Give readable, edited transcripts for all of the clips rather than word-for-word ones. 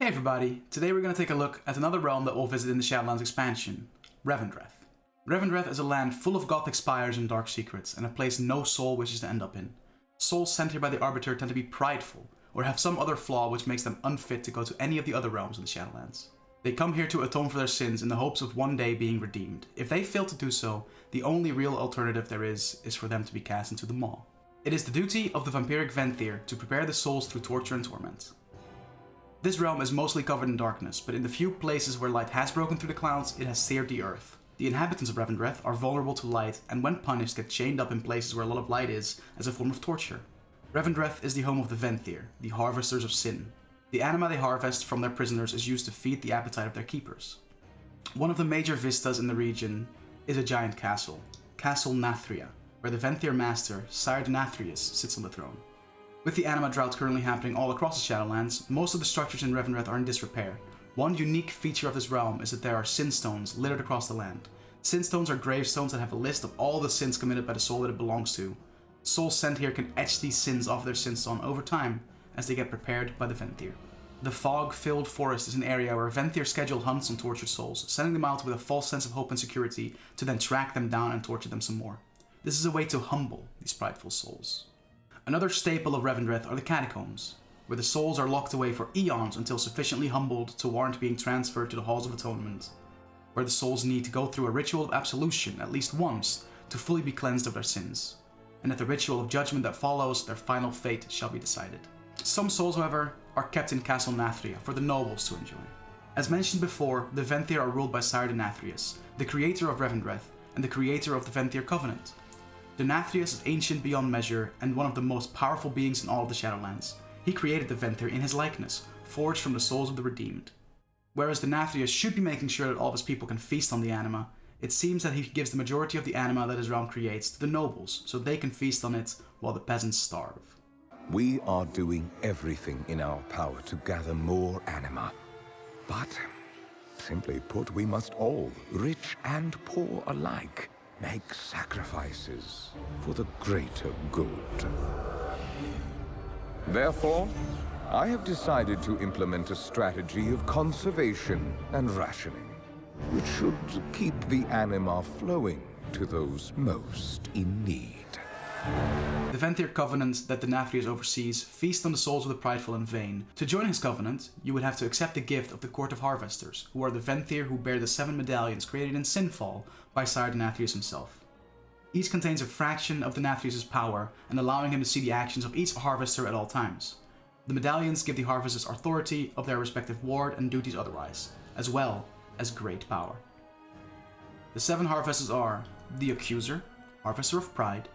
everybody, today we're going to take a look at another realm that we'll visit in the Shadowlands expansion, Revendreth. Revendreth is a land full of gothic spires and dark secrets, and a place no soul wishes to end up in. Souls sent here by the Arbiter tend to be prideful, or have some other flaw which makes them unfit to go to any of the other realms in the Shadowlands. They come here to atone for their sins in the hopes of one day being redeemed. If they fail to do so, the only real alternative there is for them to be cast into the Maw. It is the duty of the vampiric Venthyr to prepare the souls through torture and torment. This realm is mostly covered in darkness, but in the few places where light has broken through the clouds, it has seared the earth. The inhabitants of Revendreth are vulnerable to light, and when punished get chained up in places where a lot of light is, as a form of torture. Revendreth is the home of the Venthyr, the harvesters of sin. The anima they harvest from their prisoners is used to feed the appetite of their keepers. One of the major vistas in the region is a giant castle, Castle Nathria, where the Venthyr master, Sire Nathrius, sits on the throne. With the anima drought currently happening all across the Shadowlands, most of the structures in Revendreth are in disrepair. One unique feature of this realm is that there are sin stones littered across the land. Sin stones are gravestones that have a list of all the sins committed by the soul that it belongs to. Souls sent here can etch these sins off their sin stone over time as they get prepared by the Venthyr. The fog-filled forest is an area where Venthyr schedule hunts on tortured souls, sending them out with a false sense of hope and security to then track them down and torture them some more. This is a way to humble these prideful souls. Another staple of Revendreth are the catacombs, where the souls are locked away for eons until sufficiently humbled to warrant being transferred to the Halls of Atonement, where the souls need to go through a ritual of absolution at least once to fully be cleansed of their sins, and at the ritual of judgment that follows, their final fate shall be decided. Some souls, however, are kept in Castle Nathria for the nobles to enjoy. As mentioned before, the Venthyr are ruled by Sire Nathrius, the creator of Revendreth and the creator of the Venthyr Covenant. Nathrius is ancient beyond measure and one of the most powerful beings in all of the Shadowlands. He created the Venthyr in his likeness, forged from the souls of the redeemed. Whereas Nathrius should be making sure that all of his people can feast on the anima, it seems that he gives the majority of the anima that his realm creates to the nobles, so they can feast on it while the peasants starve. We are doing everything in our power to gather more anima. But, simply put, we must all, rich and poor alike, make sacrifices for the greater good. Therefore, I have decided to implement a strategy of conservation and rationing, which should keep the anima flowing to those most in need. The Venthyr Covenant that the Nathrius oversees feasts on the souls of the prideful and vain. To join his covenant, you would have to accept the gift of the Court of Harvesters, who are the Venthyr who bear the 7 medallions created in Sinfall by Sire Nathrius himself. Each contains a fraction of the Nathrius' power and allowing him to see the actions of each harvester at all times. The medallions give the harvesters authority of their respective ward and duties otherwise, as well as great power. The 7 harvesters are the Accuser, Harvester of Pride,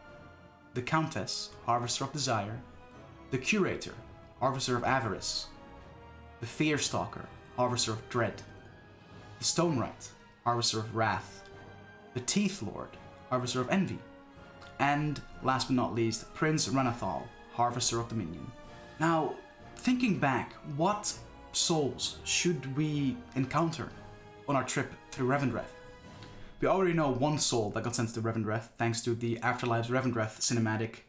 the Countess, Harvester of Desire, the Curator, Harvester of Avarice, the Fearstalker, Harvester of Dread, the Stonewright, Harvester of Wrath, the Teeth Lord, Harvester of Envy, and, last but not least, Prince Renathal, Harvester of Dominion. Now, thinking back, what souls should we encounter on our trip through Revendreth? We already know one soul that got sent to Revendreth thanks to the Afterlives Revendreth cinematic,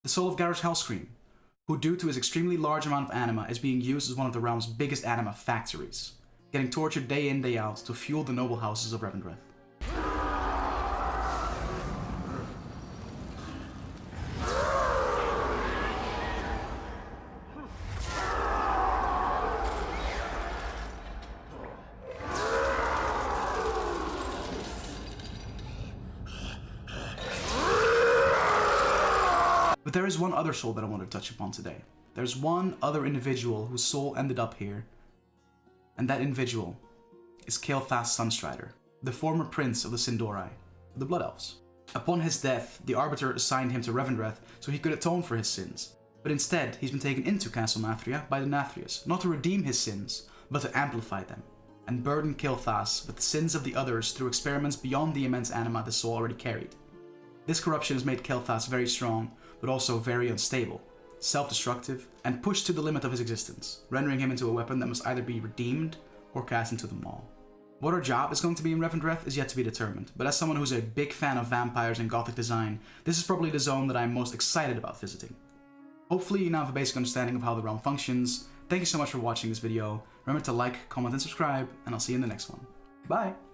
the soul of Garrosh Hellscream, who due to his extremely large amount of anima is being used as one of the realm's biggest anima factories, getting tortured day in day out to fuel the noble houses of Revendreth. But there is one other soul that I want to touch upon today. There's one other individual whose soul ended up here, and that individual is kael'thas Sunstrider, the former prince of the Sin'dorei, the Blood Elves. Upon his death, the Arbiter assigned him to Revendreth so he could atone for his sins, but instead he's been taken into Castle Nathria by the Nathrius, not to redeem his sins, but to amplify them, and burden kael'thas with the sins of the others through experiments beyond the immense anima the soul already carried. This corruption has made kael'thas very strong, but also very unstable, self-destructive, and pushed to the limit of his existence, rendering him into a weapon that must either be redeemed or cast into the Maw. What our job is going to be in Revendreth is yet to be determined, but as someone who's a big fan of vampires and gothic design, this is probably the zone that I'm most excited about visiting. Hopefully you now have a basic understanding of how the realm functions. Thank you so much for watching this video. Remember to like, comment, and subscribe, and I'll see you in the next one. Bye!